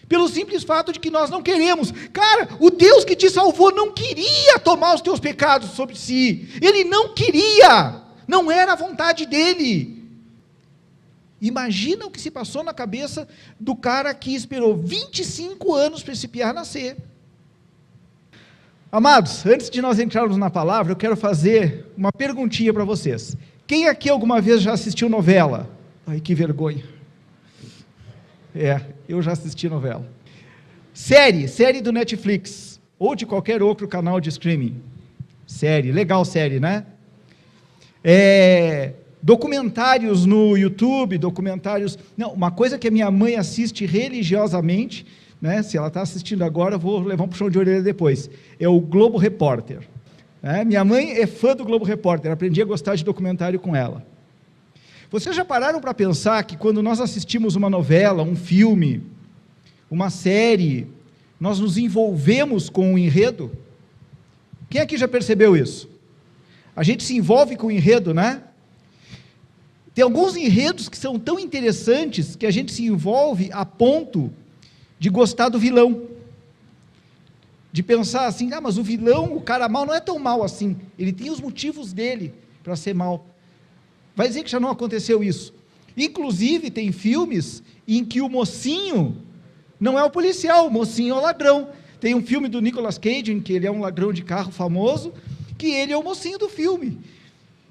Pelo simples fato de que nós não queremos. Cara, o Deus que te salvou não queria tomar os teus pecados sobre si. Ele não queria. Não era a vontade dele. Imagina o que se passou na cabeça do cara que esperou 25 anos para esse piá nascer. Amados, antes de nós entrarmos na palavra, eu quero fazer uma perguntinha para vocês. Quem aqui alguma vez já assistiu novela? Ai, que vergonha. Eu já assisti novela. Série do Netflix, ou de qualquer outro canal de streaming. Legal série, né? Documentários no YouTube, uma coisa que a minha mãe assiste religiosamente, né? Se ela está assistindo agora, eu vou levar um puxão de orelha depois, é o Globo Repórter. Minha mãe é fã do Globo Repórter, aprendi a gostar de documentário com ela. Vocês já pararam para pensar que quando nós assistimos uma novela, um filme, uma série, nós nos envolvemos com o enredo? Quem aqui já percebeu isso? A gente se envolve com o enredo, né? Tem alguns enredos que são tão interessantes que a gente se envolve a ponto de gostar do vilão. De pensar assim, mas o vilão, o cara mau, não é tão mau assim. Ele tem os motivos dele para ser mau. Vai dizer que já não aconteceu isso. Inclusive, tem filmes em que o mocinho não é o policial, o mocinho é o ladrão. Tem um filme do Nicolas Cage, em que ele é um ladrão de carro famoso, que ele é o mocinho do filme.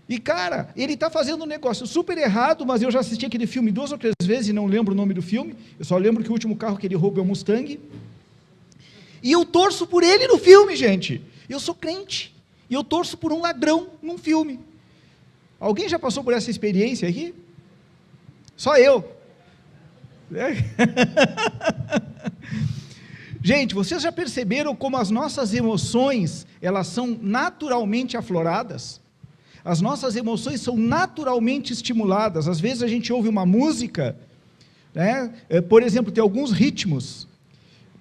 E, cara, ele está fazendo um negócio super errado, mas eu já assisti aquele filme 2 ou 3 vezes e não lembro o nome do filme. Eu só lembro que o último carro que ele rouba é um Mustang. E eu torço por ele no filme, gente. Eu sou crente. E eu torço por um ladrão num filme. Alguém já passou por essa experiência aqui? Só eu. Gente, vocês já perceberam como as nossas emoções, elas são naturalmente afloradas? As nossas emoções são naturalmente estimuladas. Às vezes a gente ouve uma música, né? Por exemplo, tem alguns ritmos.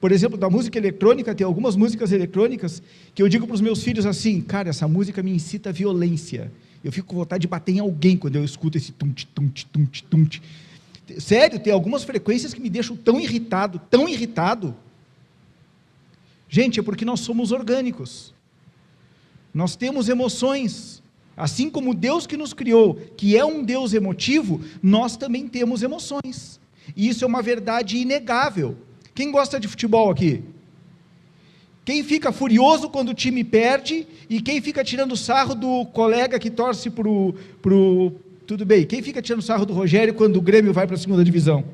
Por exemplo, da música eletrônica, tem algumas músicas eletrônicas que eu digo para os meus filhos assim, cara, essa música me incita à violência. Eu fico com vontade de bater em alguém quando eu escuto esse tum-te, tum-te, tum-te, tum-te. Sério, tem algumas frequências que me deixam tão irritado, tão irritado. Gente, é porque nós somos orgânicos. Nós temos emoções. Assim como o Deus que nos criou, que é um Deus emotivo, nós também temos emoções. E isso é uma verdade inegável. Quem gosta de futebol aqui? Quem fica furioso quando o time perde e quem fica tirando sarro do colega que torce pro... Tudo bem, quem fica tirando sarro do Rogério quando o Grêmio vai para a 2ª divisão?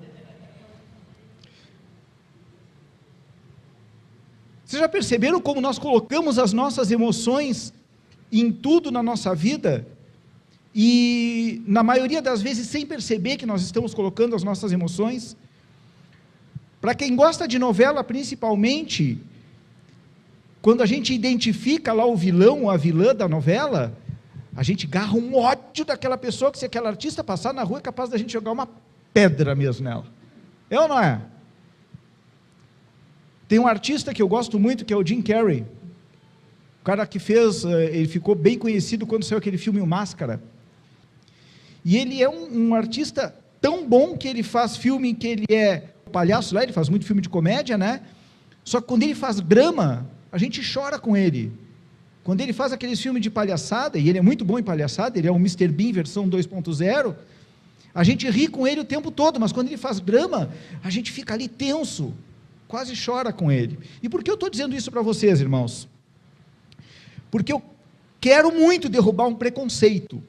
Vocês já perceberam como nós colocamos as nossas emoções em tudo na nossa vida? E na maioria das vezes sem perceber que nós estamos colocando as nossas emoções? Para quem gosta de novela principalmente, quando a gente identifica lá o vilão ou a vilã da novela, a gente garra um ódio daquela pessoa, que se aquela artista passar na rua é capaz da gente jogar uma pedra mesmo nela. É ou não é? Tem um artista que eu gosto muito, que é o Jim Carrey. O cara que fez, ele ficou bem conhecido quando saiu aquele filme O Máscara. E ele é um artista tão bom que ele faz filme em que ele é palhaço lá, ele faz muito filme de comédia, né? Só que quando ele faz drama, a gente chora com ele. Quando ele faz aqueles filmes de palhaçada, e ele é muito bom em palhaçada, ele é um Mr. Bean versão 2.0, a gente ri com ele o tempo todo, mas quando ele faz drama, a gente fica ali tenso, quase chora com ele. E por que eu estou dizendo isso para vocês, irmãos? Porque eu quero muito derrubar um preconceito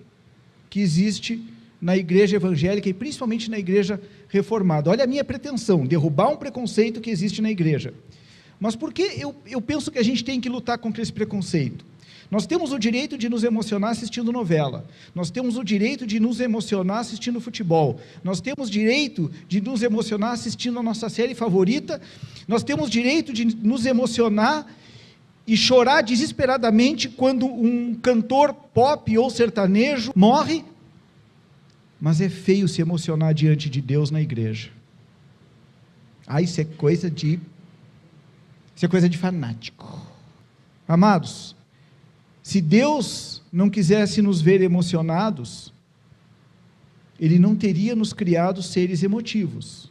que existe na igreja evangélica e principalmente na igreja reformada. Olha a minha pretensão, derrubar um preconceito que existe na igreja. Mas por que eu penso que a gente tem que lutar contra esse preconceito? Nós temos o direito de nos emocionar assistindo novela, nós temos o direito de nos emocionar assistindo futebol, nós temos direito de nos emocionar assistindo a nossa série favorita, nós temos direito de nos emocionar e chorar desesperadamente quando um cantor pop ou sertanejo morre, mas é feio se emocionar diante de Deus na igreja. Isso é coisa de fanático. Amados, se Deus não quisesse nos ver emocionados, Ele não teria nos criado seres emotivos.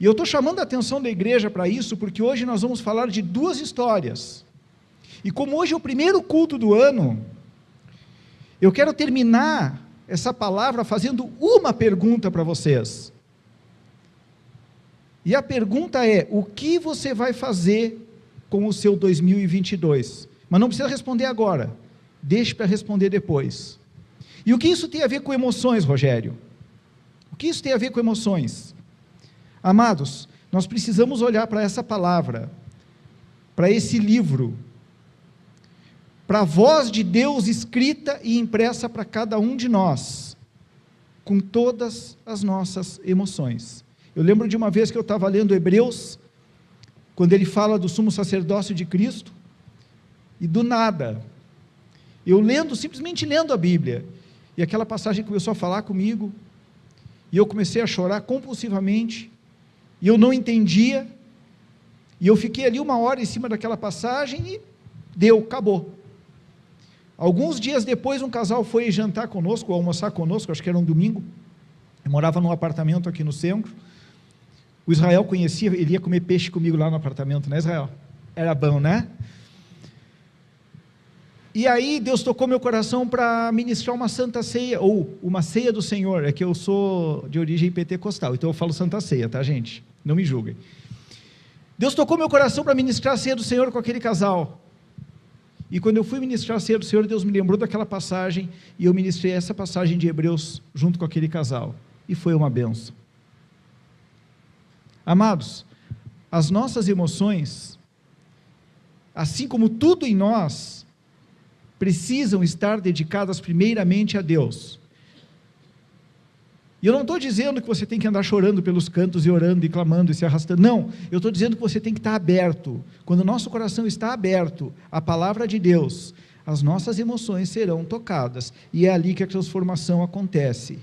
E eu estou chamando a atenção da igreja para isso, porque hoje nós vamos falar de duas histórias. E como hoje é o primeiro culto do ano, eu quero terminar essa palavra fazendo uma pergunta para vocês. E a pergunta é: o que você vai fazer com o seu 2022? Mas não precisa responder agora, deixe para responder depois. E o que isso tem a ver com emoções, Rogério? O que isso tem a ver com emoções? Amados, nós precisamos olhar para essa palavra, para esse livro, para a voz de Deus escrita e impressa para cada um de nós, com todas as nossas emoções. Eu lembro de uma vez que eu estava lendo Hebreus, quando ele fala do sumo sacerdócio de Cristo, e do nada, eu simplesmente lendo a Bíblia, e aquela passagem começou a falar comigo, e eu comecei a chorar compulsivamente, e eu não entendia, e eu fiquei ali 1 hora em cima daquela passagem, e acabou. Alguns dias depois, um casal foi jantar conosco, almoçar conosco, acho que era um domingo, eu morava num apartamento aqui no centro, o Israel conhecia, ele ia comer peixe comigo lá no apartamento, né, Israel? Era bom, né? E aí Deus tocou meu coração para ministrar uma santa ceia, ou uma ceia do Senhor. É que eu sou de origem pentecostal, então eu falo santa ceia, tá, gente? Não me julguem. Deus tocou meu coração para ministrar a ceia do Senhor com aquele casal. E quando eu fui ministrar a ceia do Senhor, Deus me lembrou daquela passagem, e eu ministrei essa passagem de Hebreus junto com aquele casal. E foi uma bênção. Amados, as nossas emoções, assim como tudo em nós, precisam estar dedicadas primeiramente a Deus. E eu não estou dizendo que você tem que andar chorando pelos cantos e orando e clamando e se arrastando, não, eu estou dizendo que você tem que estar aberto. Quando o nosso coração está aberto à palavra de Deus, as nossas emoções serão tocadas, e é ali que a transformação acontece.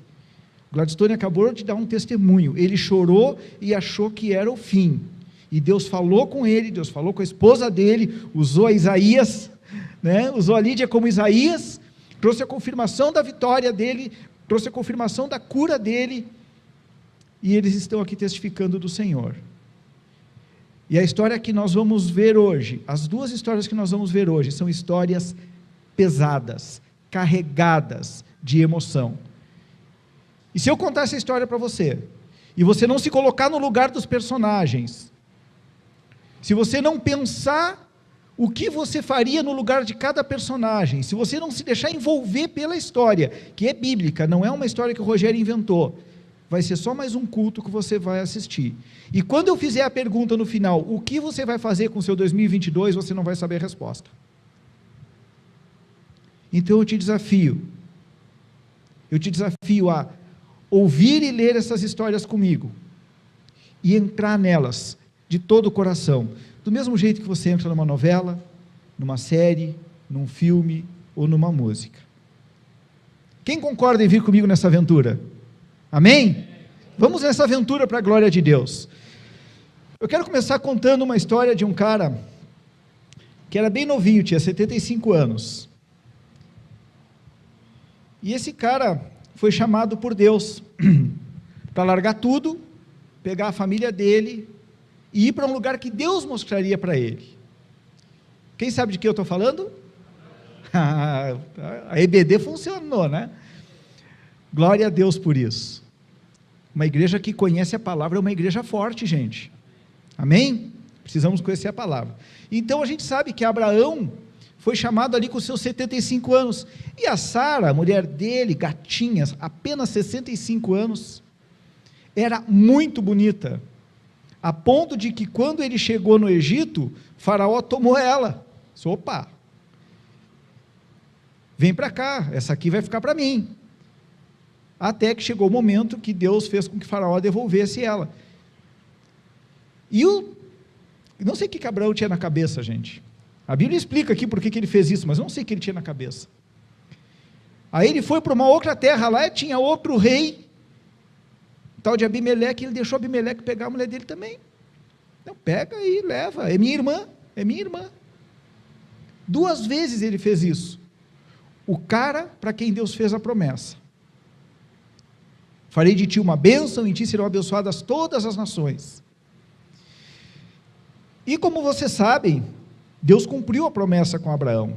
Gladstone acabou de dar um testemunho, ele chorou e achou que era o fim, e Deus falou com ele, Deus falou com a esposa dele, usou a Isaías, né? Usou a Lídia como Isaías, trouxe a confirmação da vitória dele, trouxe a confirmação da cura dele, e eles estão aqui testificando do Senhor. E a história que nós vamos ver hoje, as duas histórias que nós vamos ver hoje, são histórias pesadas, carregadas de emoção. E se eu contar essa história para você, e você não se colocar no lugar dos personagens, se você não pensar o que você faria no lugar de cada personagem, se você não se deixar envolver pela história, que é bíblica, não é uma história que o Rogério inventou, vai ser só mais um culto que você vai assistir. E quando eu fizer a pergunta no final, o que você vai fazer com o seu 2022, você não vai saber a resposta. Então eu te desafio a ouvir e ler essas histórias comigo, e entrar nelas, de todo o coração, do mesmo jeito que você entra numa novela, numa série, num filme ou numa música. Quem concorda em vir comigo nessa aventura? Amém? Vamos nessa aventura para a glória de Deus. Eu quero começar contando uma história de um cara que era bem novinho, tinha 75 anos. E esse cara foi chamado por Deus para largar tudo, pegar a família dele e ir para um lugar que Deus mostraria para ele. Quem sabe de que eu estou falando? A EBD funcionou, né? Glória a Deus por isso. Uma igreja que conhece a palavra é uma igreja forte, gente. Amém? Precisamos conhecer a palavra. Então a gente sabe que Abraão foi chamado ali com seus 75 anos, e a Sara, a mulher dele, gatinha, apenas 65 anos, era muito bonita, a ponto de que quando ele chegou no Egito, Faraó tomou ela. Opa, vem para cá, essa aqui vai ficar para mim. Até que chegou o momento que Deus fez com que Faraó devolvesse ela. E não sei o que Abraão tinha na cabeça, gente. A Bíblia explica aqui por que ele fez isso, mas eu não sei o que ele tinha na cabeça. Aí ele foi para uma outra terra lá, e tinha outro rei, tal de Abimeleque, ele deixou Abimeleque pegar a mulher dele também. Então pega e leva, é minha irmã. 2 vezes ele fez isso. O cara para quem Deus fez a promessa. Farei de ti uma bênção, em ti serão abençoadas todas as nações. E como vocês sabem, Deus cumpriu a promessa com Abraão.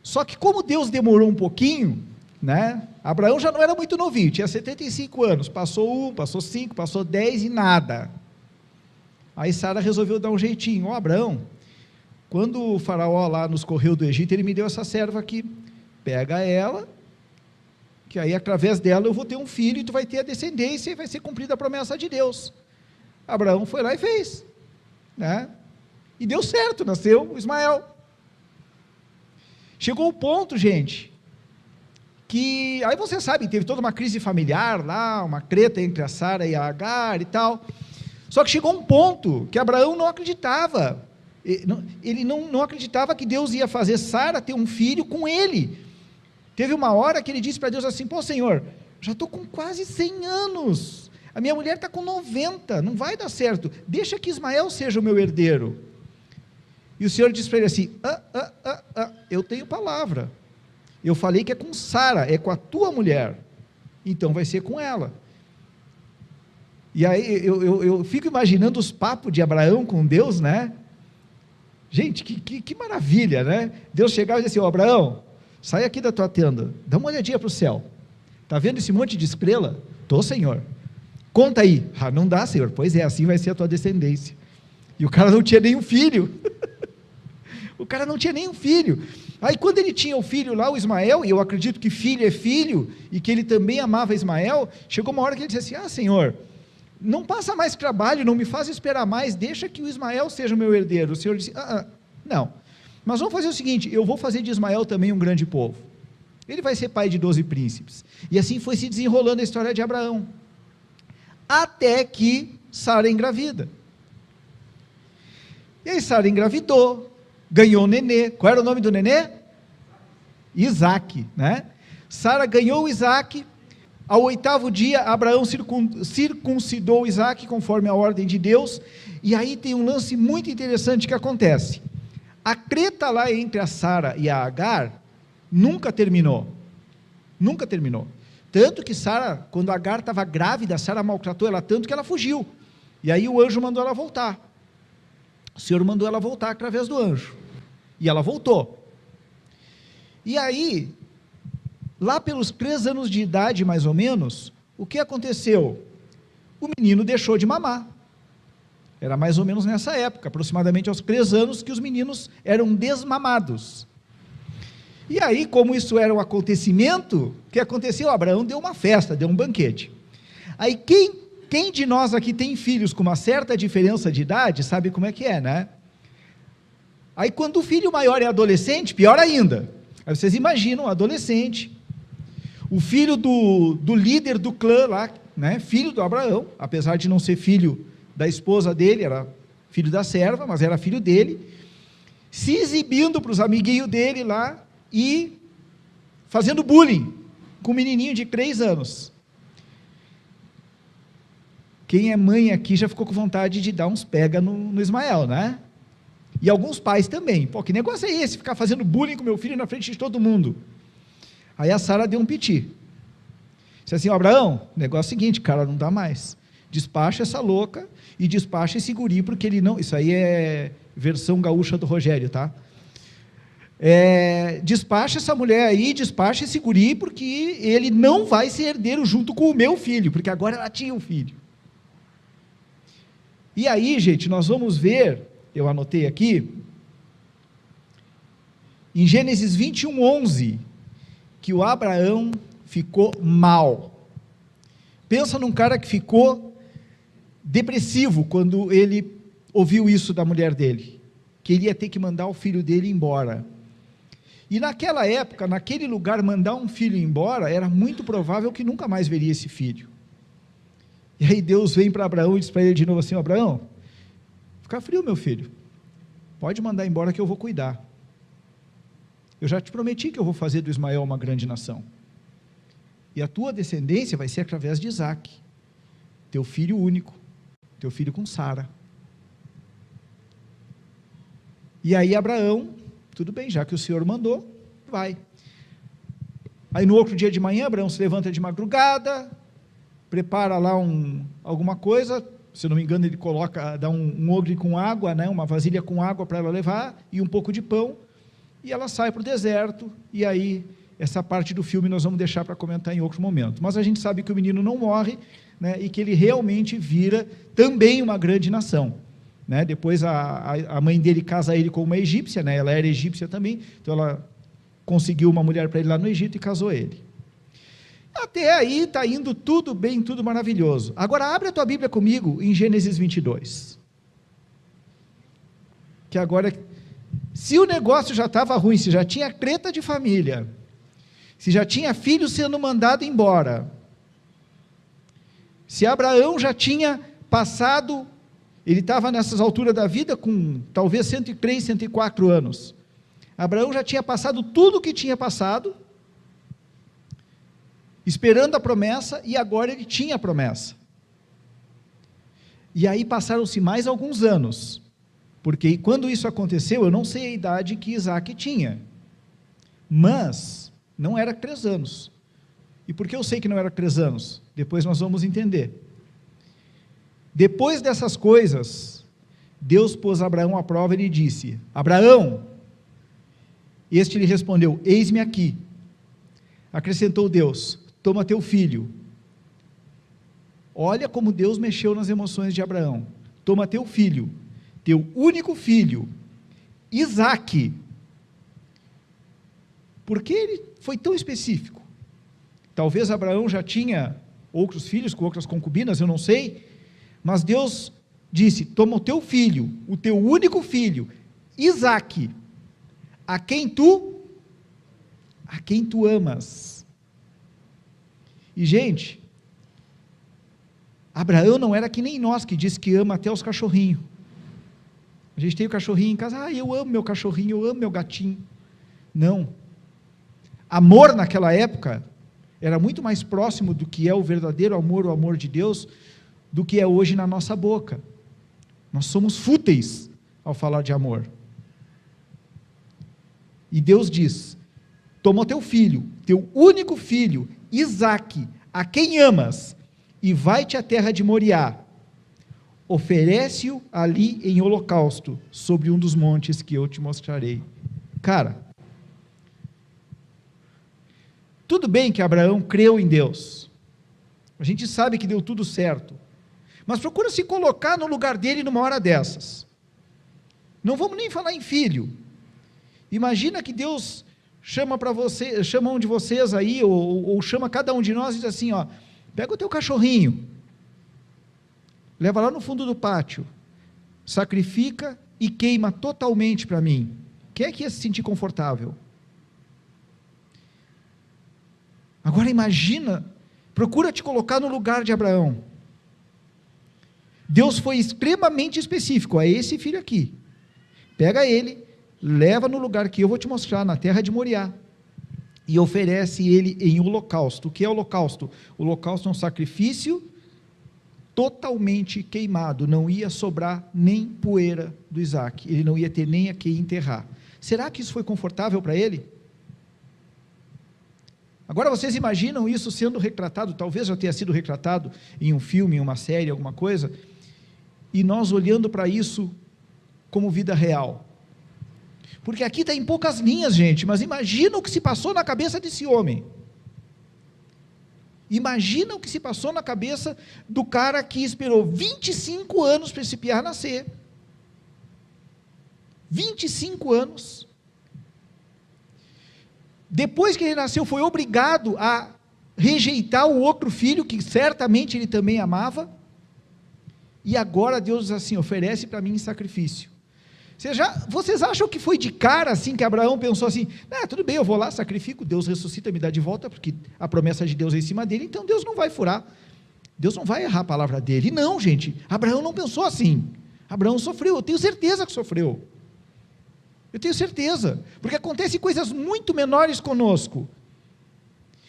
Só que como Deus demorou um pouquinho, né? Abraão já não era muito novinho, tinha 75 anos, passou 1, passou 5, passou 10 e nada. Aí Sara resolveu dar um jeitinho. Abraão, quando o faraó lá nos correu do Egito, ele me deu essa serva aqui, pega ela, que aí através dela eu vou ter um filho, e tu vai ter a descendência, e vai ser cumprida a promessa de Deus. Abraão foi lá e fez, né? E deu certo, nasceu o Ismael. Chegou o ponto, gente, que, aí vocês sabem, teve toda uma crise familiar lá, uma treta entre a Sara e a Agar e tal, só que chegou um ponto que Abraão não acreditava, ele não acreditava que Deus ia fazer Sara ter um filho com ele. Teve uma hora que ele disse para Deus assim: pô, Senhor, já estou com quase 100 anos, a minha mulher está com 90, não vai dar certo, deixa que Ismael seja o meu herdeiro. E o Senhor disse para ele assim: eu tenho palavra, eu falei que é com Sara, é com a tua mulher, então vai ser com ela. E aí eu fico imaginando os papos de Abraão com Deus, né? Gente, que maravilha, né? Deus chegava e dizia assim: Abraão, sai aqui da tua tenda, dá uma olhadinha para o céu, está vendo esse monte de estrela? Estou, Senhor. Conta aí. Não dá, Senhor. Pois é, assim vai ser a tua descendência. E o cara não tinha nenhum filho. O cara não tinha nenhum filho. Aí quando ele tinha o filho lá, o Ismael, e eu acredito que filho é filho, e que ele também amava Ismael, chegou uma hora que ele disse assim: Senhor, não passa mais trabalho, não me faz esperar mais, deixa que o Ismael seja o meu herdeiro. O Senhor disse: não, mas vamos fazer o seguinte, eu vou fazer de Ismael também um grande povo, ele vai ser pai de 12 príncipes. E assim foi se desenrolando a história de Abraão, até que Sara engravida. E aí Sara engravidou, ganhou o nenê. Qual era o nome do nenê? Isaac, né? Sara ganhou o Isaac. Ao 8º dia, Abraão circuncidou Isaac, conforme a ordem de Deus. E aí tem um lance muito interessante que acontece. A treta lá entre a Sara e a Agar nunca terminou. Nunca terminou. Tanto que Sara, quando a Agar estava grávida, Sara maltratou ela tanto que ela fugiu. E aí o anjo mandou ela voltar. O Senhor mandou ela voltar através do anjo. E ela voltou. E aí, lá pelos 3 anos de idade, mais ou menos, o que aconteceu? O menino deixou de mamar. Era mais ou menos nessa época, aproximadamente aos 3 anos, que os meninos eram desmamados. E aí, como isso era um acontecimento, o que aconteceu? Abraão deu uma festa, deu um banquete. Aí quem de nós aqui tem filhos com uma certa diferença de idade, sabe como é que é, né? Aí quando o filho maior é adolescente, pior ainda. Aí vocês imaginam um adolescente, o filho do líder do clã lá, né? Filho do Abraão, apesar de não ser filho da esposa dele, era filho da serva, mas era filho dele, se exibindo para os amiguinhos dele lá, e fazendo bullying com um menininho de 3 anos. Quem é mãe aqui já ficou com vontade de dar uns pega no Ismael, né? E alguns pais também. Pô, que negócio é esse, ficar fazendo bullying com meu filho na frente de todo mundo? Aí a Sara deu um piti. Disse assim: Abraão, o negócio é o seguinte, cara, não dá mais. Despacha essa louca e despacha esse guri, porque ele não... Isso aí é versão gaúcha do Rogério, tá? Despacha essa mulher aí, despacha esse guri, porque ele não vai ser herdeiro junto com o meu filho, porque agora ela tinha um filho. E aí, gente, nós vamos ver, eu anotei aqui, em Gênesis 21:11, que o Abraão ficou mal. Pensa num cara que ficou depressivo quando ele ouviu isso da mulher dele, que ele ia ter que mandar o filho dele embora. E naquela época, naquele lugar, mandar um filho embora, era muito provável que nunca mais veria esse filho. E aí Deus vem para Abraão e diz para ele de novo assim: Abraão, fica frio, meu filho, pode mandar embora que eu vou cuidar. Eu já te prometi que eu vou fazer do Ismael uma grande nação, e a tua descendência vai ser através de Isaac, teu filho único, teu filho com Sara. E aí Abraão, tudo bem, já que o Senhor mandou, vai. Aí no outro dia de manhã, Abraão se levanta de madrugada, prepara lá alguma coisa, se não me engano ele dá um ogre com água, né, uma vasilha com água para ela levar, e um pouco de pão, e ela sai para o deserto, e aí essa parte do filme nós vamos deixar para comentar em outro momento. Mas a gente sabe que o menino não morre, né, e que ele realmente vira também uma grande nação. Né? Depois a mãe dele casa ele com uma egípcia, né? Ela era egípcia também, então ela conseguiu uma mulher para ele lá no Egito e casou ele. Até aí está indo tudo bem, tudo maravilhoso. Agora abre a tua Bíblia comigo em Gênesis 22. Que agora, se o negócio já estava ruim, se já tinha treta de família, se já tinha filho sendo mandado embora, se Abraão já tinha passado, ele estava nessas alturas da vida com talvez 103, 104 anos, Abraão já tinha passado tudo o que tinha passado, esperando a promessa, e agora ele tinha a promessa. E aí passaram-se mais alguns anos, porque quando isso aconteceu, eu não sei a idade que Isaac tinha, mas não era 3 anos. E por que eu sei que não era 3 anos? Depois nós vamos entender. Depois dessas coisas, Deus pôs Abraão à prova e lhe disse: Abraão, este lhe respondeu: eis-me aqui. Acrescentou Deus: toma teu filho. Olha como Deus mexeu nas emoções de Abraão. Toma teu filho, teu único filho, Isaque. Por que ele foi tão específico? Talvez Abraão já tinha outros filhos com outras concubinas, eu não sei, mas Deus disse: toma o teu filho, o teu único filho, Isaque, a quem tu amas. E gente, Abraão não era que nem nós, que diz que ama até os cachorrinhos. A gente tem o cachorrinho em casa, eu amo meu cachorrinho, eu amo meu gatinho. Não. Amor naquela época era muito mais próximo do que é o verdadeiro amor, o amor de Deus, do que é hoje na nossa boca. Nós somos fúteis ao falar de amor. E Deus diz: toma o teu filho, teu único filho, Isaque, a quem amas, e vai-te à terra de Moriá, oferece-o ali em holocausto, sobre um dos montes que eu te mostrarei. Cara, tudo bem que Abraão creu em Deus, a gente sabe que deu tudo certo, mas procura se colocar no lugar dele numa hora dessas. Não vamos nem falar em filho. Imagina que Deus chama um de vocês aí, ou chama cada um de nós e diz assim: ó, pega o teu cachorrinho, leva lá no fundo do pátio, sacrifica e queima totalmente para mim. Quem é que ia se sentir confortável? Agora imagina, procura te colocar no lugar de Abraão. Deus foi extremamente específico: a esse filho aqui, pega ele, leva no lugar que eu vou te mostrar, na terra de Moriá, e oferece ele em holocausto. O que é holocausto? O holocausto é um sacrifício totalmente queimado, não ia sobrar nem poeira do Isaque, ele não ia ter nem a quem enterrar. Será que isso foi confortável para ele? Agora vocês imaginam isso sendo retratado, talvez já tenha sido retratado em um filme, em uma série, alguma coisa, e nós olhando para isso como vida real. Porque aqui está em poucas linhas, gente, mas imagina o que se passou na cabeça desse homem. Imagina o que se passou na cabeça do cara que esperou 25 anos para esse piá nascer. 25 anos. Depois que ele nasceu, foi obrigado a rejeitar o outro filho, que certamente ele também amava, e agora Deus diz assim: oferece para mim em sacrifício. Vocês acham que foi de cara assim, que Abraão pensou assim: tudo bem, eu vou lá, sacrifico, Deus ressuscita, me dá de volta, porque a promessa de Deus é em cima dele, então Deus não vai furar, Deus não vai errar a palavra dele. Não, gente, Abraão não pensou assim. Abraão sofreu, eu tenho certeza que sofreu, eu tenho certeza, porque acontecem coisas muito menores conosco,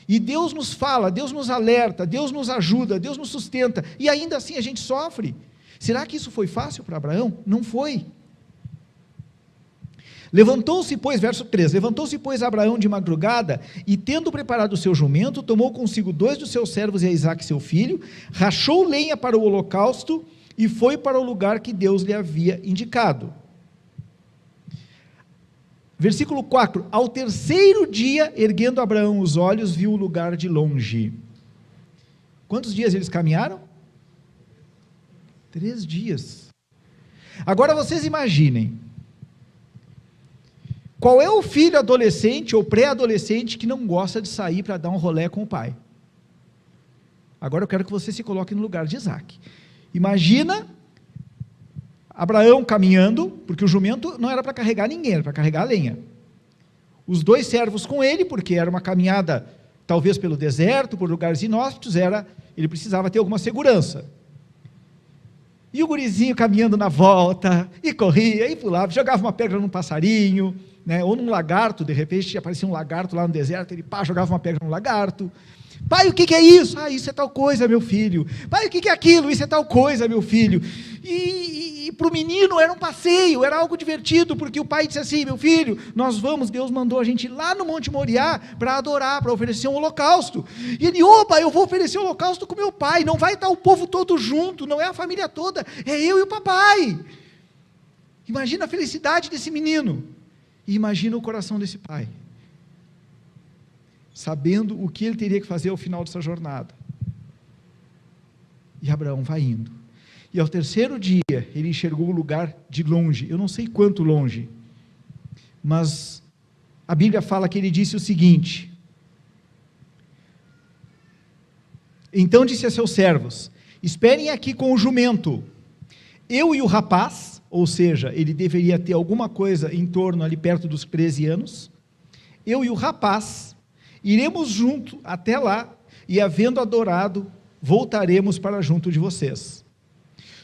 e Deus nos fala, Deus nos alerta, Deus nos ajuda, Deus nos sustenta, e ainda assim a gente sofre. Será que isso foi fácil para Abraão? Não foi. Levantou-se, pois, verso 3, levantou-se, pois, Abraão de madrugada, e tendo preparado o seu jumento, tomou consigo 2 dos seus servos e a Isaque seu filho, rachou lenha para o holocausto, e foi para o lugar que Deus lhe havia indicado. Versículo 4, ao terceiro dia, erguendo Abraão os olhos, viu o lugar de longe. Quantos dias eles caminharam? 3 dias. Agora vocês imaginem, qual é o filho adolescente ou pré-adolescente que não gosta de sair para dar um rolê com o pai? Agora eu quero que você se coloque no lugar de Isaque. Imagina Abraão caminhando, porque o jumento não era para carregar ninguém, era para carregar a lenha. Os 2 servos com ele, porque era uma caminhada, talvez pelo deserto, por lugares inóspitos, ele precisava ter alguma segurança. E o gurizinho caminhando na volta, e corria, e pulava, jogava uma pedra num passarinho, né, ou num lagarto, de repente aparecia um lagarto lá no deserto, ele jogava uma pedra no lagarto. Pai, o que é isso? Isso é tal coisa, meu filho. Pai, o que é aquilo? Isso é tal coisa, meu filho. E para o menino era um passeio, era algo divertido, porque o pai disse assim: meu filho, Deus mandou a gente ir lá no Monte Moriá para adorar, para oferecer um holocausto. E ele, opa, eu vou oferecer um holocausto com meu pai, não vai estar o povo todo junto, não é a família toda, é eu e o papai. Imagina a felicidade desse menino, e imagina o coração desse pai, sabendo o que ele teria que fazer ao final dessa jornada. E Abraão vai indo. E ao terceiro dia, ele enxergou o lugar de longe, eu não sei quanto longe, mas a Bíblia fala que ele disse o seguinte: então disse a seus servos: esperem aqui com o jumento, eu e o rapaz, ou seja, ele deveria ter alguma coisa em torno ali perto dos 13 anos, eu e o rapaz, iremos junto até lá, e havendo adorado, voltaremos para junto de vocês.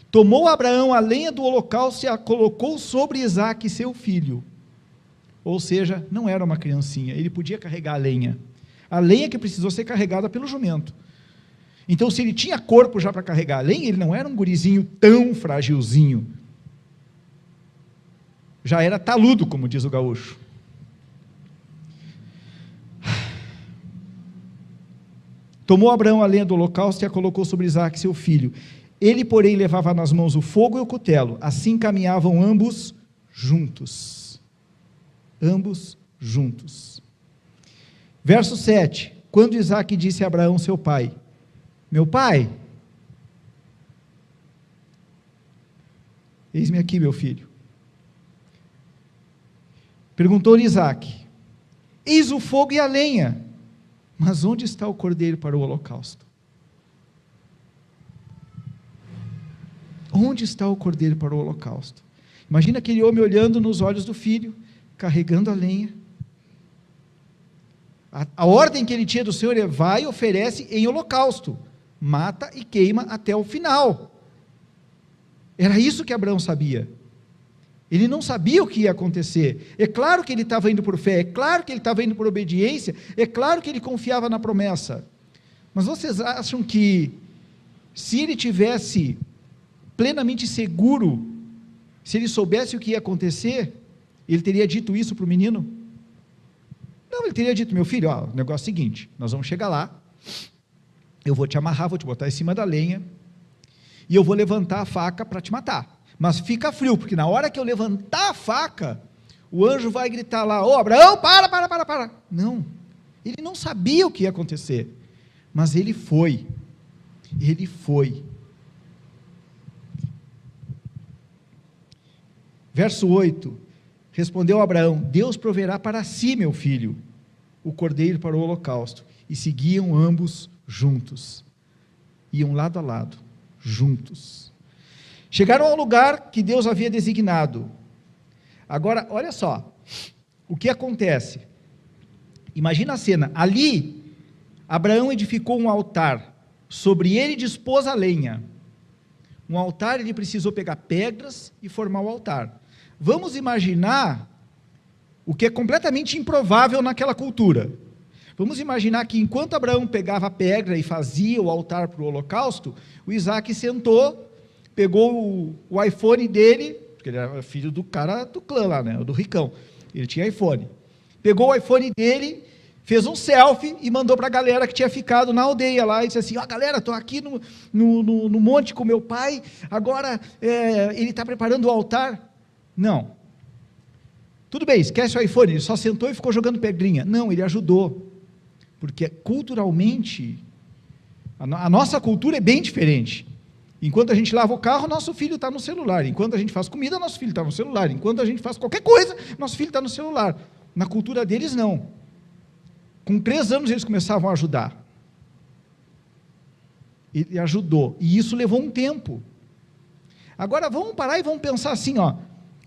Tomou Abraão a lenha do holocausto e a colocou sobre Isaque, seu filho. Ou seja, não era uma criancinha, ele podia carregar a lenha que precisou ser carregada pelo jumento. Então, se ele tinha corpo já para carregar a lenha, ele não era um gurizinho tão fragilzinho. Já era taludo, como diz o gaúcho. Tomou Abraão a lenha do holocausto e a colocou sobre Isaque, seu filho. Ele, porém, levava nas mãos o fogo e o cutelo. Assim caminhavam ambos juntos. Ambos juntos. Verso 7. Quando Isaque disse a Abraão, seu pai: meu pai, eis-me aqui, meu filho. Perguntou-lhe Isaque: eis o fogo e a lenha, mas onde está o cordeiro para o holocausto? Onde está o cordeiro para o holocausto? Imagina aquele homem olhando nos olhos do filho, carregando a lenha. A ordem que ele tinha do Senhor é: vai e oferece em holocausto, mata e queima até o final. Era isso que Abraão sabia. Ele não sabia o que ia acontecer. É claro que ele estava indo por fé, é claro que ele estava indo por obediência, é claro que ele confiava na promessa. Mas vocês acham que, se ele tivesse plenamente seguro, se ele soubesse o que ia acontecer, ele teria dito isso para o menino? Não, ele teria dito: meu filho, o negócio é o seguinte, nós vamos chegar lá, eu vou te amarrar, vou te botar em cima da lenha, e eu vou levantar a faca para te matar, mas fica frio, porque na hora que eu levantar a faca, o anjo vai gritar lá: ô Abraão, para. Não, ele não sabia o que ia acontecer, mas ele foi. Verso 8, respondeu Abraão: Deus proverá para si, meu filho, o cordeiro para o holocausto. E seguiam ambos juntos, iam lado a lado, juntos. Chegaram ao lugar que Deus havia designado. Agora, olha só, o que acontece? Imagina a cena, ali, Abraão edificou um altar, sobre ele dispôs a lenha. Um altar, ele precisou pegar pedras e formar o altar. Vamos imaginar o que é completamente improvável naquela cultura. Vamos imaginar que enquanto Abraão pegava a pedra e fazia o altar para o holocausto, o Isaque sentou, pegou o iPhone dele, porque ele era filho do cara do clã lá, né, do ricão, Ele tinha iPhone. Pegou o iPhone dele, fez um selfie e mandou para a galera que tinha ficado na aldeia lá, e disse assim, galera, estou aqui no monte com meu pai, agora ele está preparando o altar. Não. Tudo bem, esquece o iPhone, ele só sentou e ficou jogando pedrinha. Não, ele ajudou, porque culturalmente, a nossa cultura é bem diferente. Enquanto a gente lava o carro, nosso filho está no celular. Enquanto a gente faz comida, nosso filho está no celular. Enquanto a gente faz qualquer coisa, nosso filho está no celular. Na cultura deles, não. Com 3 anos, eles começavam a ajudar. Ele ajudou. E isso levou um tempo. Agora, vamos parar e vamos pensar assim,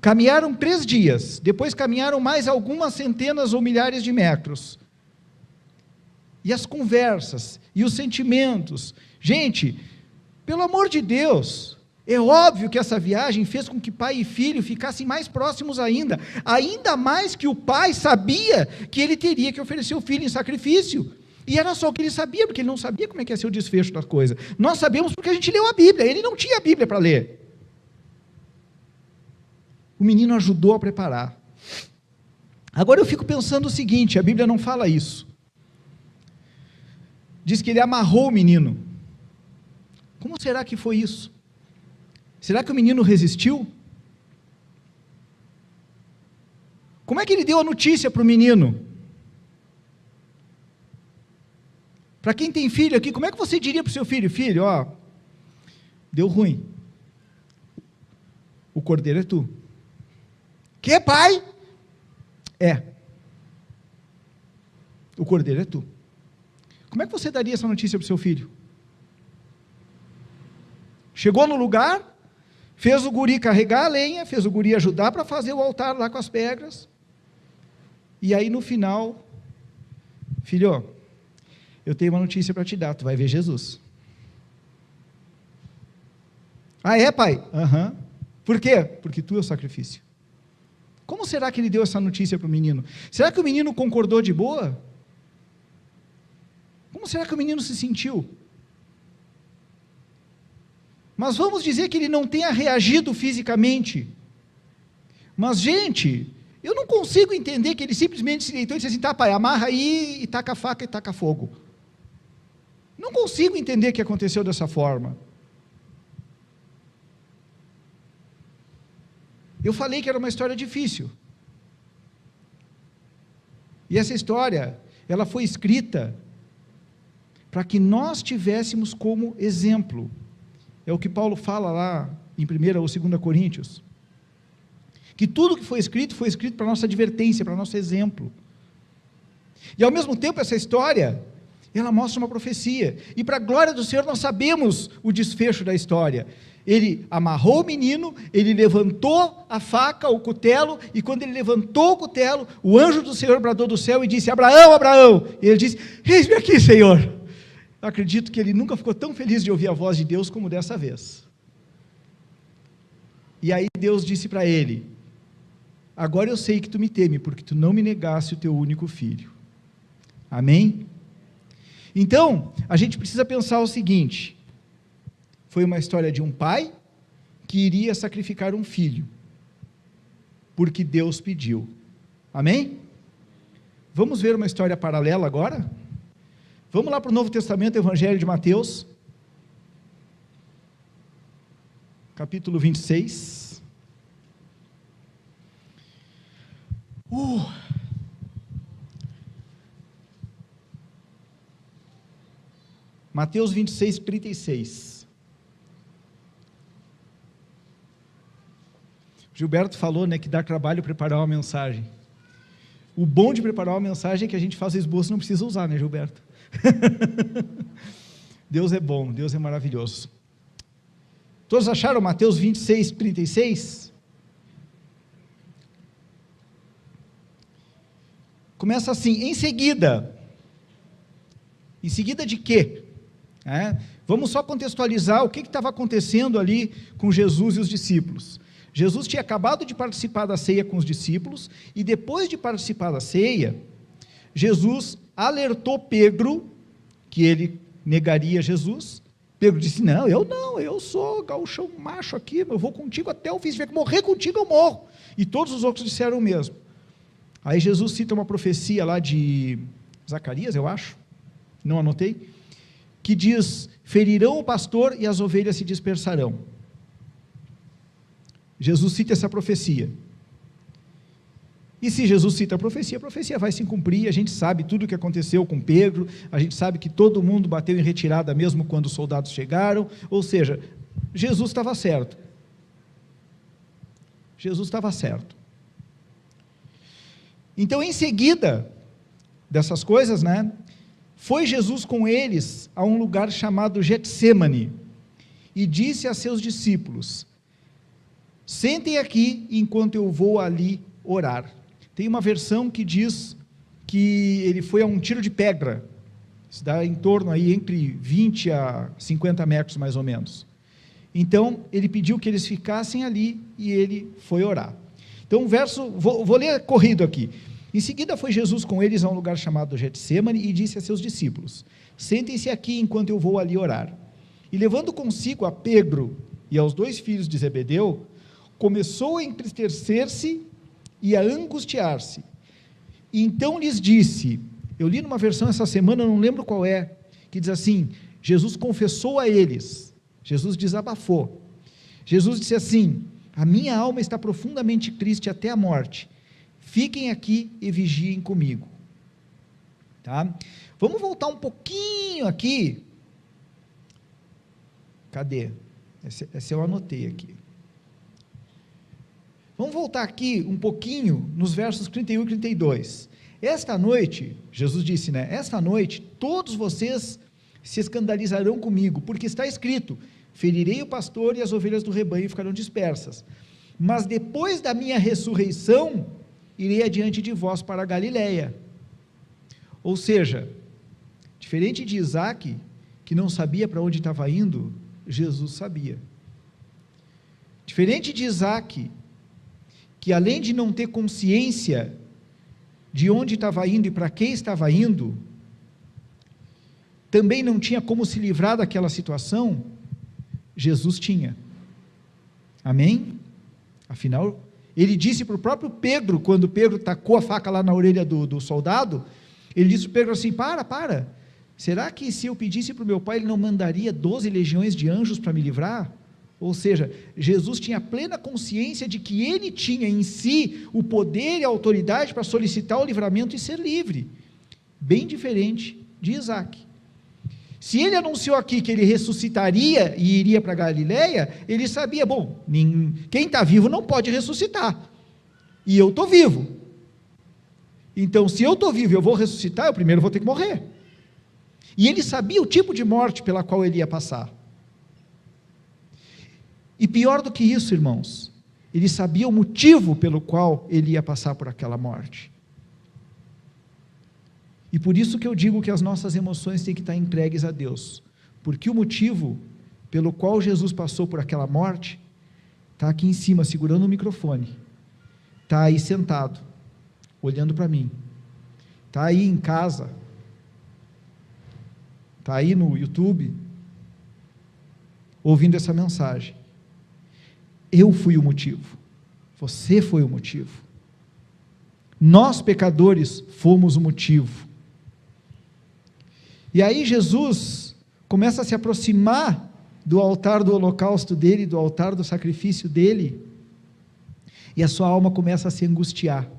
caminharam 3 dias. Depois caminharam mais algumas centenas ou milhares de metros. E as conversas, e os sentimentos. Gente, pelo amor de Deus, é óbvio que essa viagem fez com que pai e filho ficassem mais próximos ainda mais que o pai sabia que ele teria que oferecer o filho em sacrifício, e era só o que ele sabia, porque ele não sabia como é que ia ser o desfecho da coisa. Nós sabemos porque a gente leu a Bíblia, ele não tinha a Bíblia para ler. O menino ajudou a preparar. Agora eu fico pensando o seguinte, a Bíblia não fala isso, diz que ele amarrou o menino. Como será que foi isso? Será que o menino resistiu? Como é que ele deu a notícia para o menino? Para quem tem filho aqui, como é que você diria para o seu filho? Filho, deu ruim. O cordeiro é tu. Que, pai? O cordeiro é tu. Como é que você daria essa notícia para o seu filho? Chegou no lugar, fez o guri carregar a lenha, fez o guri ajudar para fazer o altar lá com as pedras, e aí no final, filho, eu tenho uma notícia para te dar, tu vai ver Jesus. Ah, é, pai? Aham. Por quê? Porque tu é o sacrifício. Como será que ele deu essa notícia para o menino? Será que o menino concordou de boa? Como será que o menino se sentiu? Mas vamos dizer que ele não tenha reagido fisicamente. Mas, gente, eu não consigo entender que ele simplesmente se deitou e disse assim, tá, pai, amarra aí e taca a faca e taca fogo. Não consigo entender que aconteceu dessa forma. Eu falei que era uma história difícil. E essa história, ela foi escrita para que nós tivéssemos como exemplo. É o que Paulo fala lá em 1 ou 2 Coríntios. Que tudo que foi escrito para nossa advertência, para nosso exemplo. E ao mesmo tempo essa história, ela mostra uma profecia. E para a glória do Senhor nós sabemos o desfecho da história. Ele amarrou o menino, ele levantou a faca, o cutelo, e quando ele levantou o cutelo, o anjo do Senhor bradou do céu e disse, Abraão, Abraão. E ele disse, eis-me aqui, Senhor. Eu acredito que ele nunca ficou tão feliz de ouvir a voz de Deus como dessa vez. E aí Deus disse para ele, agora eu sei que tu me teme, porque tu não me negaste o teu único filho. Amém? Então, a gente precisa pensar o seguinte, foi uma história de um pai que iria sacrificar um filho, porque Deus pediu. Amém? Vamos ver uma história paralela agora? Vamos lá para o Novo Testamento, Evangelho de Mateus, capítulo 26. Mateus 26, 36. Gilberto falou, que dá trabalho preparar uma mensagem. O bom de preparar uma mensagem é que a gente faz o esboço e não precisa usar, né, Gilberto? Deus é bom, Deus é maravilhoso. Todos acharam Mateus 26, 36? Começa assim, em seguida de quê? Vamos só contextualizar o que estava acontecendo ali com Jesus e os discípulos. Jesus tinha acabado de participar da ceia com os discípulos, e depois de participar da ceia, Jesus alertou Pedro, que ele negaria Jesus. Pedro disse, não, eu sou gaúchão macho aqui, eu vou contigo até o fim, se tiver que morrer contigo, eu morro. E todos os outros disseram o mesmo. Aí Jesus cita uma profecia lá de Zacarias, eu acho, não anotei, que diz: ferirão o pastor e as ovelhas se dispersarão. Jesus cita essa profecia. E se Jesus cita a profecia vai se cumprir. A gente sabe tudo o que aconteceu com Pedro, a gente sabe que todo mundo bateu em retirada mesmo quando os soldados chegaram, ou seja, Jesus estava certo. Jesus estava certo. Então, em seguida dessas coisas, foi Jesus com eles a um lugar chamado Getsêmani, e disse a seus discípulos: sentem aqui enquanto eu vou ali orar. Tem uma versão que diz que ele foi a um tiro de pedra, isso dá em torno aí entre 20 a 50 metros mais ou menos. Então, ele pediu que eles ficassem ali e ele foi orar. Então, vou ler corrido aqui. Em seguida foi Jesus com eles a um lugar chamado Getsêmani e disse a seus discípulos: sentem-se aqui enquanto eu vou ali orar. E levando consigo a Pedro e aos 2 filhos de Zebedeu, começou a entristecer-se e a angustiar-se. E então lhes disse, eu li numa versão essa semana, não lembro qual é, que diz assim: Jesus confessou a eles, Jesus desabafou. Jesus disse assim: a minha alma está profundamente triste até a morte, fiquem aqui e vigiem comigo. Tá? Vamos voltar um pouquinho aqui. Cadê? Essa eu anotei aqui. Vamos voltar aqui um pouquinho nos versos 31 e 32. Esta noite, Jesus disse, esta noite todos vocês se escandalizarão comigo, porque está escrito: ferirei o pastor e as ovelhas do rebanho ficarão dispersas. Mas depois da minha ressurreição, irei adiante de vós para a Galileia. Ou seja, diferente de Isaac, que não sabia para onde estava indo, Jesus sabia. Diferente de Isaac, que além de não ter consciência de onde estava indo e para que estava indo, também não tinha como se livrar daquela situação, Jesus tinha. Amém? Afinal, ele disse para o próprio Pedro, quando Pedro tacou a faca lá na orelha do soldado, ele disse para Pedro assim: para, será que se eu pedisse para o meu pai, ele não mandaria 12 legiões de anjos para me livrar? Ou seja, Jesus tinha plena consciência de que ele tinha em si o poder e a autoridade para solicitar o livramento e ser livre, bem diferente de Isaac. Se ele anunciou aqui que ele ressuscitaria e iria para a Galileia, ele sabia, quem está vivo não pode ressuscitar, e eu estou vivo, então se eu estou vivo e eu vou ressuscitar, eu primeiro vou ter que morrer, e ele sabia o tipo de morte pela qual ele ia passar. E pior do que isso, irmãos, ele sabia o motivo pelo qual ele ia passar por aquela morte. E por isso que eu digo que as nossas emoções têm que estar entregues a Deus, porque o motivo pelo qual Jesus passou por aquela morte, está aqui em cima, segurando o microfone, está aí sentado, olhando para mim, está aí em casa, está aí no YouTube, ouvindo essa mensagem. Eu fui o motivo, você foi o motivo, nós pecadores fomos o motivo. E aí Jesus começa a se aproximar do altar do holocausto dele, do altar do sacrifício dele, e a sua alma começa a se angustiar,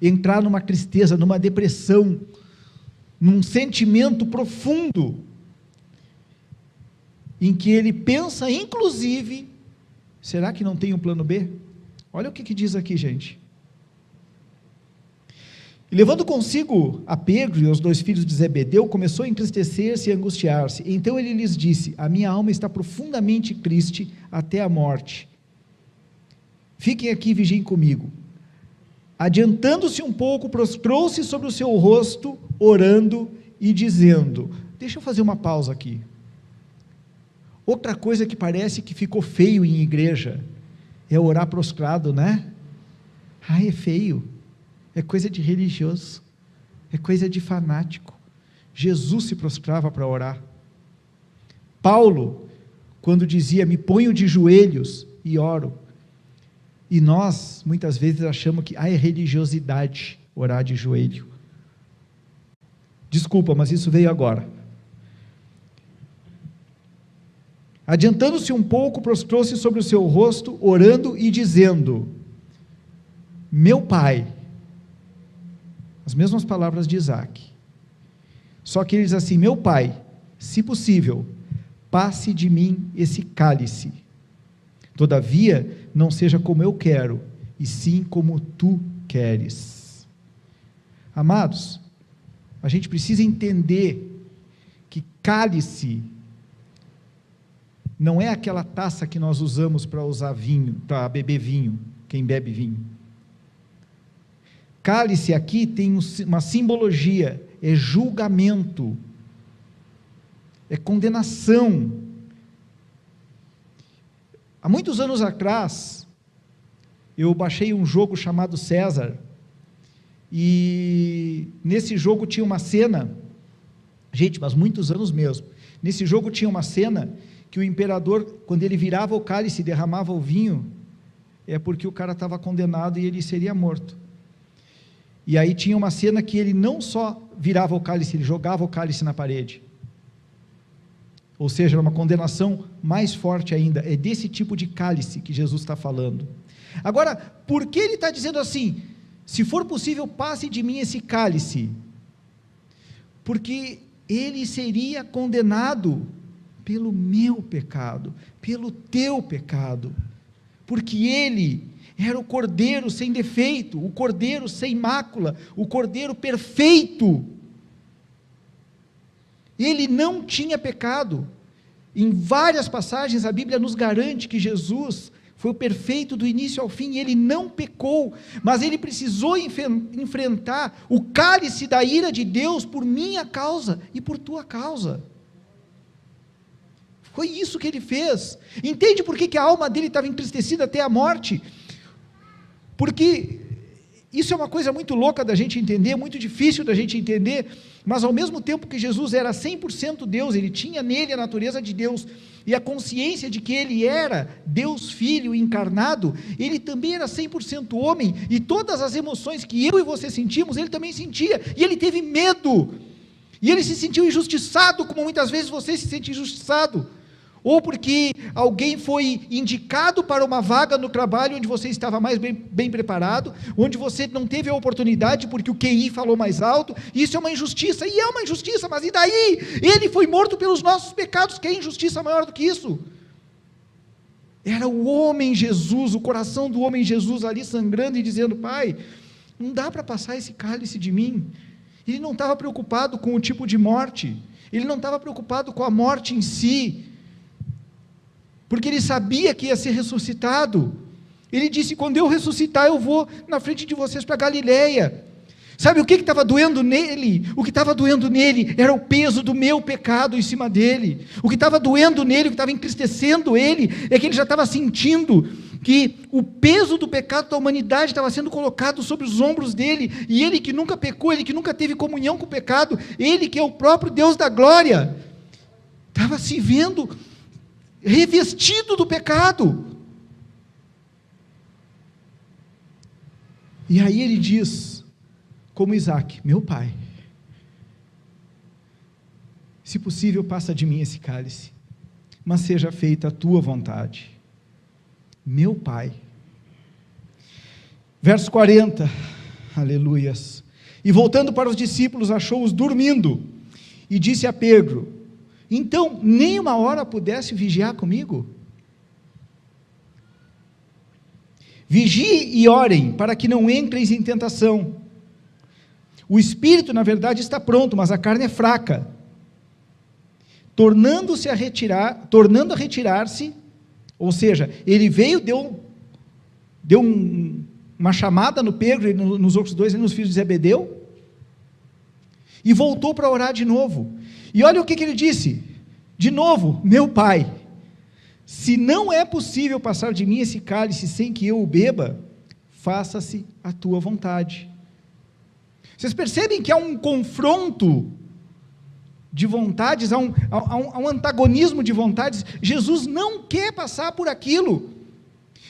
entrar numa tristeza, numa depressão, num sentimento profundo, em que ele pensa, inclusive, será que não tem um plano B? Olha o que diz aqui, gente. E levando consigo a Pedro e os 2 filhos de Zebedeu, começou a entristecer-se e angustiar-se. Então ele lhes disse: a minha alma está profundamente triste até a morte. Fiquem aqui e vigiem comigo. Adiantando-se um pouco, prostrou-se sobre o seu rosto, orando e dizendo... Deixa eu fazer uma pausa aqui. Outra coisa que parece que ficou feio em igreja, é orar prostrado, é feio, é coisa de religioso, é coisa de fanático. Jesus se prostrava para orar. Paulo, quando dizia, me ponho de joelhos e oro, e nós, muitas vezes, achamos que, é religiosidade, orar de joelho. Desculpa, mas isso veio agora. Adiantando-se um pouco, prostrou-se sobre o seu rosto, orando e dizendo: meu pai. As mesmas palavras de Isaac. Só que ele diz assim: meu pai, se possível, passe de mim esse cálice. Todavia, não seja como eu quero, e sim como tu queres. Amados, a gente precisa entender que cálice não é aquela taça que nós usamos para usar vinho, para beber vinho, quem bebe vinho. Cálice aqui tem uma simbologia, é julgamento, é condenação. Há muitos anos atrás, eu baixei um jogo chamado César, e nesse jogo tinha uma cena, gente, mas muitos anos mesmo, nesse jogo tinha uma cena que o imperador, quando ele virava o cálice e derramava o vinho, é porque o cara estava condenado e ele seria morto. E aí tinha uma cena que ele não só virava o cálice, ele jogava o cálice na parede. Ou seja, era uma condenação mais forte ainda. É desse tipo de cálice que Jesus está falando. Agora, por que ele está dizendo assim: se for possível, passe de mim esse cálice? Porque ele seria condenado pelo meu pecado, pelo teu pecado, porque ele era o cordeiro sem defeito, o cordeiro sem mácula, o cordeiro perfeito. Ele não tinha pecado. Em várias passagens a Bíblia nos garante que Jesus foi o perfeito do início ao fim, ele não pecou, mas ele precisou enfrentar o cálice da ira de Deus por minha causa e por tua causa. Foi isso que ele fez. Entende por que a alma dele estava entristecida até a morte? Porque isso é uma coisa muito louca da gente entender, muito difícil da gente entender, mas ao mesmo tempo que Jesus era 100% Deus, ele tinha nele a natureza de Deus, e a consciência de que ele era Deus Filho encarnado, ele também era 100% homem, e todas as emoções que eu e você sentimos, ele também sentia, e ele teve medo, e ele se sentiu injustiçado, como muitas vezes você se sente injustiçado, ou porque alguém foi indicado para uma vaga no trabalho onde você estava mais bem preparado, onde você não teve a oportunidade porque o QI falou mais alto. Isso é uma injustiça, e é uma injustiça, mas e daí? Ele foi morto pelos nossos pecados, que é injustiça maior do que isso? Era o homem Jesus, o coração do homem Jesus ali sangrando e dizendo: pai, não dá para passar esse cálice de mim. Ele não estava preocupado com o tipo de morte, ele não estava preocupado com a morte em si, porque ele sabia que ia ser ressuscitado. Ele disse: quando eu ressuscitar, eu vou na frente de vocês para Galileia. Sabe o que estava doendo nele? O que estava doendo nele era o peso do meu pecado em cima dele. O que estava doendo nele, o que estava entristecendo ele, é que ele já estava sentindo que o peso do pecado da humanidade estava sendo colocado sobre os ombros dele, e ele que nunca pecou, ele que nunca teve comunhão com o pecado, ele que é o próprio Deus da glória, estava se vendo revestido do pecado. E aí ele diz, como Isaac: meu pai, se possível, passa de mim esse cálice, mas seja feita a tua vontade. Meu pai. Verso 40, aleluias. E voltando para os discípulos, achou-os dormindo, e disse a Pedro: então, nem uma hora pudesse vigiar comigo? Vigiem e orem, para que não entreis em tentação. O espírito, na verdade, está pronto, mas a carne é fraca. Tornando a retirar-se, ou seja, ele veio, deu uma chamada no Pedro e nos outros dois, nos filhos de Zebedeu, e voltou para orar de novo. E olha o que ele disse, de novo: meu pai, se não é possível passar de mim esse cálice sem que eu o beba, faça-se a tua vontade. Vocês percebem que há um confronto de vontades, há um antagonismo de vontades. Jesus não quer passar por aquilo.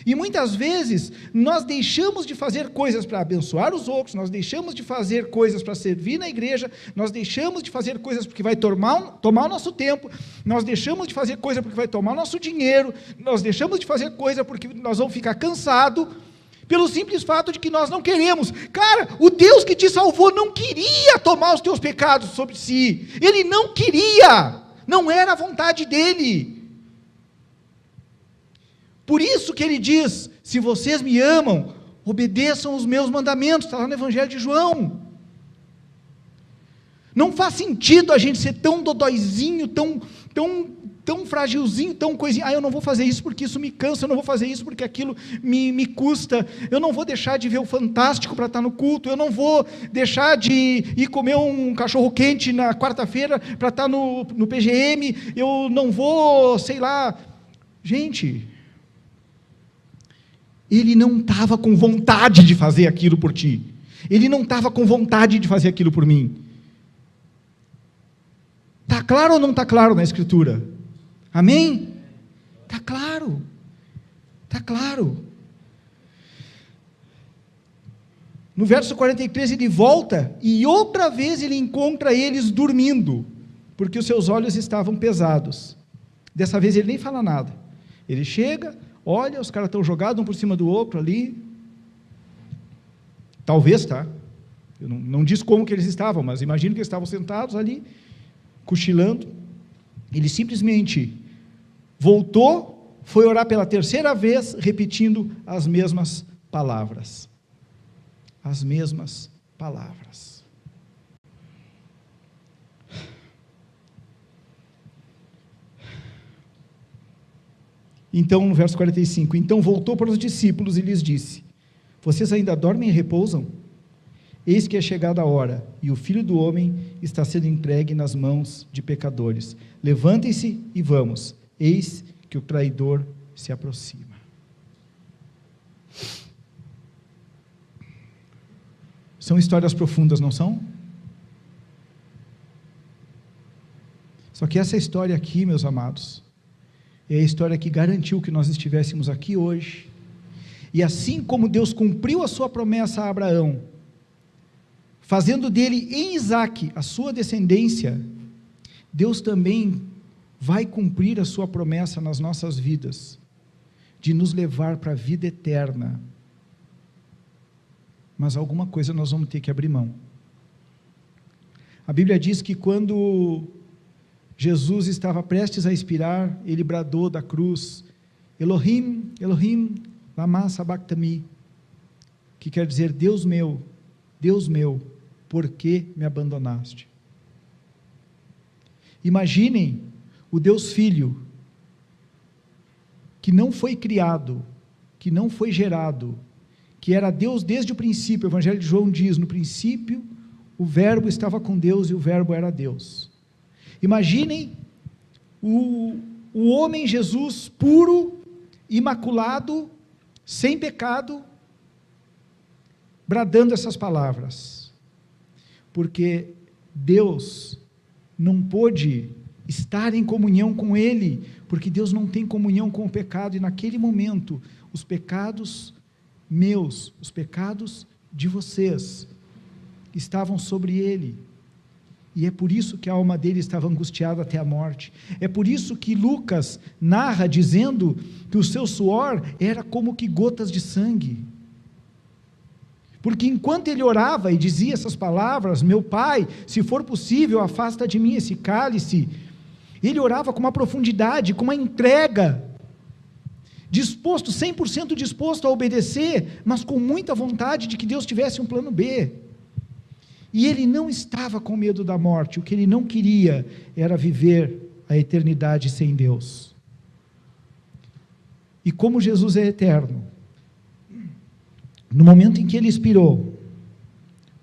E muitas vezes nós deixamos de fazer coisas para abençoar os outros, nós deixamos de fazer coisas para servir na igreja, nós deixamos de fazer coisas porque vai tomar o nosso tempo, nós deixamos de fazer coisa porque vai tomar o nosso dinheiro, nós deixamos de fazer coisa porque nós vamos ficar cansados, pelo simples fato de que nós não queremos. Cara, o Deus que te salvou não queria tomar os teus pecados sobre si, Ele não queria, não era a vontade dEle. Por isso que Ele diz, se vocês me amam, obedeçam os meus mandamentos, está lá no Evangelho de João. Não faz sentido a gente ser tão dodóizinho, tão fragilzinho, tão coisinha, eu não vou fazer isso porque isso me cansa, eu não vou fazer isso porque aquilo me custa, eu não vou deixar de ver o Fantástico para estar no culto, eu não vou deixar de ir comer um cachorro quente na quarta-feira para estar no PGM, eu não vou, sei lá, gente, Ele não estava com vontade de fazer aquilo por ti, Ele não estava com vontade de fazer aquilo por mim. Está claro ou não está claro na Escritura? Amém? Está claro, está claro. No verso 43 ele volta, e outra vez ele encontra eles dormindo, porque os seus olhos estavam pesados. Dessa vez ele nem fala nada, ele chega, olha, os caras estão jogados um por cima do outro ali, talvez, tá? Eu não diz como que eles estavam, mas imagino que eles estavam sentados ali, cochilando. Ele simplesmente voltou, foi orar pela terceira vez, repetindo as mesmas palavras. As mesmas palavras. Então, no verso 45, então voltou para os discípulos e lhes disse: vocês ainda dormem e repousam? Eis que é chegada a hora, e o Filho do Homem está sendo entregue nas mãos de pecadores. Levantem-se e vamos, eis que o traidor se aproxima. São histórias profundas, não são? Só que essa história aqui, meus amados, é a história que garantiu que nós estivéssemos aqui hoje. E assim como Deus cumpriu a sua promessa a Abraão, fazendo dele em Isaque a sua descendência, Deus também vai cumprir a sua promessa nas nossas vidas, de nos levar para a vida eterna. Mas alguma coisa nós vamos ter que abrir mão. A Bíblia diz que quando Jesus estava prestes a expirar, ele bradou da cruz: Elohim, Elohim, lama sabachthani, que quer dizer: Deus meu, por que me abandonaste? Imaginem o Deus Filho, que não foi criado, que não foi gerado, que era Deus desde o princípio. O Evangelho de João diz: no princípio o verbo estava com Deus e o verbo era Deus. Imaginem o homem Jesus puro, imaculado, sem pecado, bradando essas palavras, porque Deus não pôde estar em comunhão com Ele, porque Deus não tem comunhão com o pecado, e naquele momento, os pecados meus, os pecados de vocês, estavam sobre Ele, e é por isso que a alma dele estava angustiada até a morte. É por isso que Lucas narra dizendo que o seu suor era como que gotas de sangue. Porque enquanto ele orava e dizia essas palavras: meu Pai, se for possível, afasta de mim esse cálice, ele orava com uma profundidade, com uma entrega, disposto, 100% disposto a obedecer, mas com muita vontade de que Deus tivesse um plano B. E ele não estava com medo da morte, o que ele não queria era viver a eternidade sem Deus. E como Jesus é eterno, no momento em que ele expirou,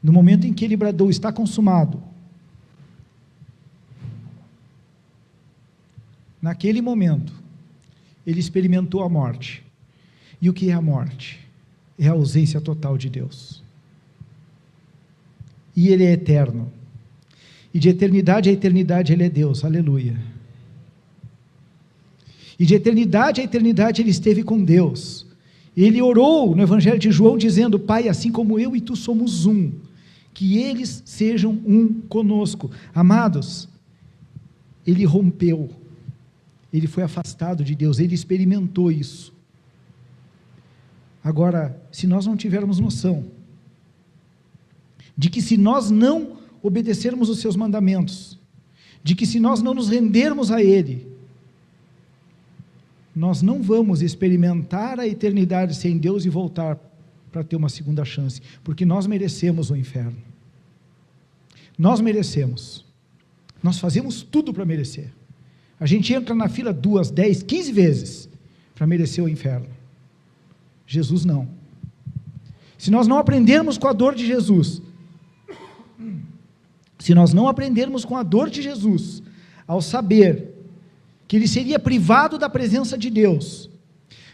no momento em que ele bradou: está consumado, naquele momento, ele experimentou a morte. E o que é a morte? É a ausência total de Deus. E ele é eterno, e de eternidade a eternidade ele é Deus, aleluia. E de eternidade a eternidade ele esteve com Deus, Ele orou no Evangelho de João dizendo: Pai, assim como eu e tu somos um, que eles sejam um conosco. Amados, ele rompeu, ele foi afastado de Deus, ele experimentou isso. Agora, se nós não tivermos noção de que se nós não obedecermos os seus mandamentos, de que se nós não nos rendermos a Ele, nós não vamos experimentar a eternidade sem Deus e voltar para ter uma segunda chance, porque nós merecemos o inferno. Nós merecemos. Nós fazemos tudo para merecer. A gente entra na fila 2, 10, 15 vezes para merecer o inferno. Jesus não. Se nós não aprendermos com a dor de Jesus, se nós não aprendermos com a dor de Jesus, ao saber que ele seria privado da presença de Deus,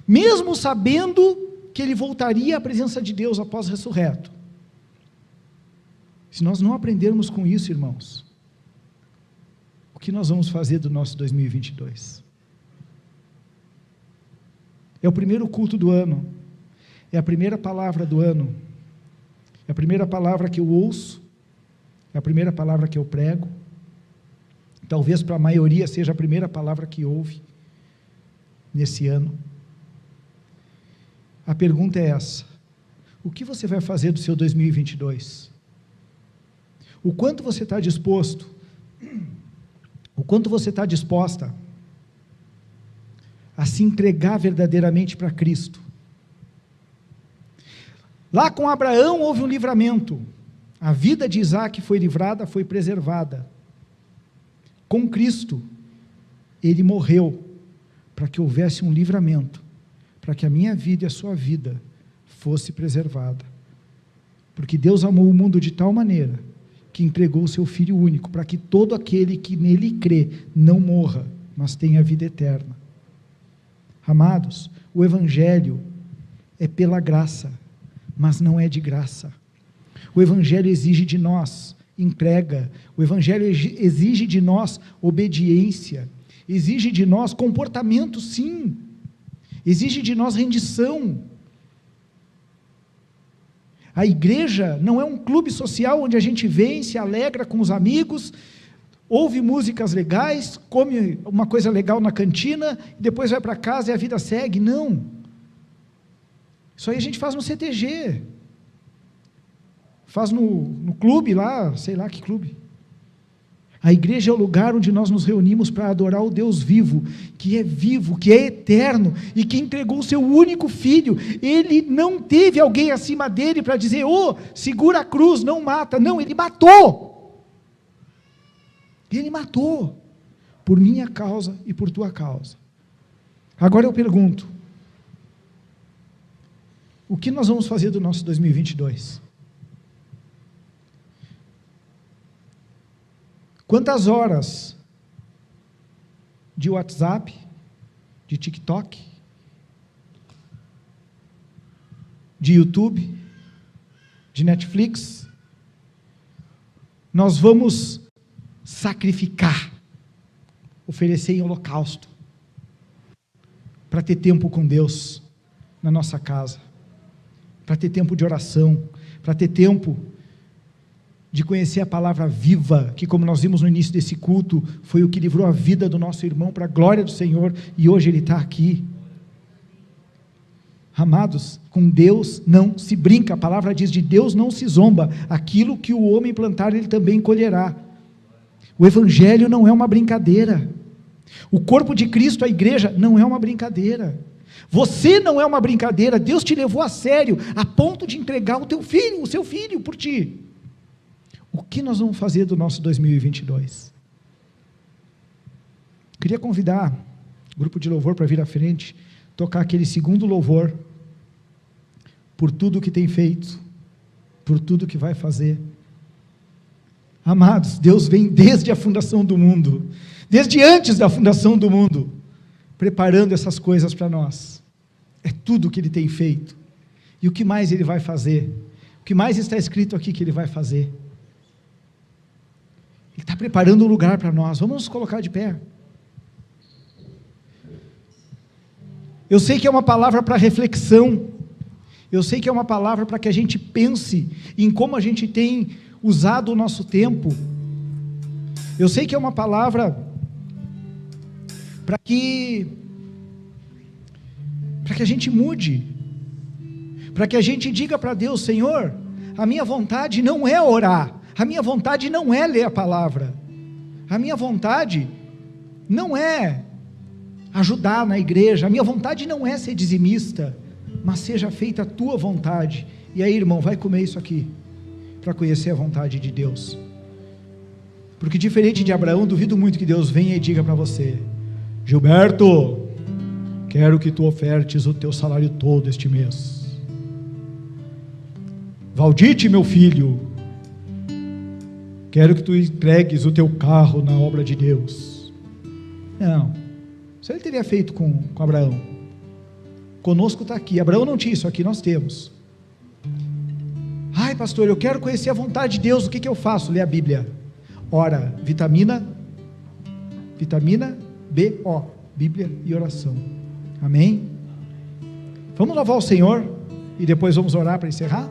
mesmo sabendo que ele voltaria à presença de Deus após ressurreto, se nós não aprendermos com isso, irmãos, o que nós vamos fazer do nosso 2022? É o primeiro culto do ano, é a primeira palavra do ano, é a primeira palavra que eu ouço, é a primeira palavra que eu prego, talvez para a maioria seja a primeira palavra que ouve nesse ano. A pergunta é essa: o que você vai fazer do seu 2022? O quanto você está disposto, o quanto você está disposta a se entregar verdadeiramente para Cristo? Lá com Abraão houve um livramento, a vida de Isaac foi livrada, foi preservada. Com Cristo, ele morreu para que houvesse um livramento, para que a minha vida e a sua vida fosse preservada, porque Deus amou o mundo de tal maneira, que entregou o seu Filho único, para que todo aquele que nele crê, não morra, mas tenha vida eterna. Amados, o Evangelho é pela graça, mas não é de graça. O Evangelho exige de nós entrega, o Evangelho exige de nós obediência, exige de nós comportamento, sim, exige de nós rendição. A igreja não é um clube social onde a gente vem, se alegra com os amigos, ouve músicas legais, come uma coisa legal na cantina, depois vai para casa e a vida segue. Não, isso aí a gente faz no CTG, faz no clube lá, sei lá que clube. A igreja é o lugar onde nós nos reunimos para adorar o Deus vivo, que é eterno, e que entregou o seu único Filho. Ele não teve alguém acima dele para dizer: segura a cruz, não mata. Não, ele matou. Ele matou, por minha causa e por tua causa. Agora eu pergunto, o que nós vamos fazer do nosso 2022? Quantas horas de WhatsApp, de TikTok, de YouTube, de Netflix, nós vamos sacrificar, oferecer em holocausto, para ter tempo com Deus na nossa casa, para ter tempo de oração, para ter tempo de conhecer a palavra viva, que, como nós vimos no início desse culto, foi o que livrou a vida do nosso irmão para a glória do Senhor, e hoje ele está aqui. Amados, com Deus não se brinca, a palavra diz: de Deus não se zomba, aquilo que o homem plantar ele também colherá. O Evangelho não é uma brincadeira, o corpo de Cristo, a igreja, não é uma brincadeira, você não é uma brincadeira. Deus te levou a sério, a ponto de entregar o seu filho por ti. O que nós vamos fazer do nosso 2022? Queria convidar o grupo de louvor para vir à frente, tocar aquele segundo louvor, por tudo que tem feito, por tudo que vai fazer. Amados, Deus vem desde a fundação do mundo, desde antes da fundação do mundo, preparando essas coisas para nós. É tudo que Ele tem feito. E o que mais Ele vai fazer? O que mais está escrito aqui que Ele vai fazer? Ele está preparando um lugar para nós. Vamos nos colocar de pé. Eu sei que é uma palavra para reflexão. Eu sei que é uma palavra para que a gente pense em como a gente tem usado o nosso tempo. Eu sei que é uma palavra para que a gente mude, para que a gente diga para Deus: Senhor, a minha vontade não é orar, a minha vontade não é ler a palavra, a minha vontade não é ajudar na igreja, a minha vontade não é ser dizimista, mas seja feita a tua vontade. E aí, irmão, vai comer isso aqui, para conhecer a vontade de Deus. Porque diferente de Abraão, duvido muito que Deus venha e diga para você: Gilberto, quero que tu ofertes o teu salário todo este mês. Valdite, meu filho, quero que tu entregues o teu carro na obra de Deus. Não, isso ele teria feito com Abraão. Conosco está aqui. Abraão não tinha isso aqui, nós temos. Ai, pastor, eu quero conhecer a vontade de Deus, o que eu faço? Lê a Bíblia. Ora, vitamina B.O., Bíblia e oração. Amém? Vamos louvar o Senhor e depois vamos orar para encerrar?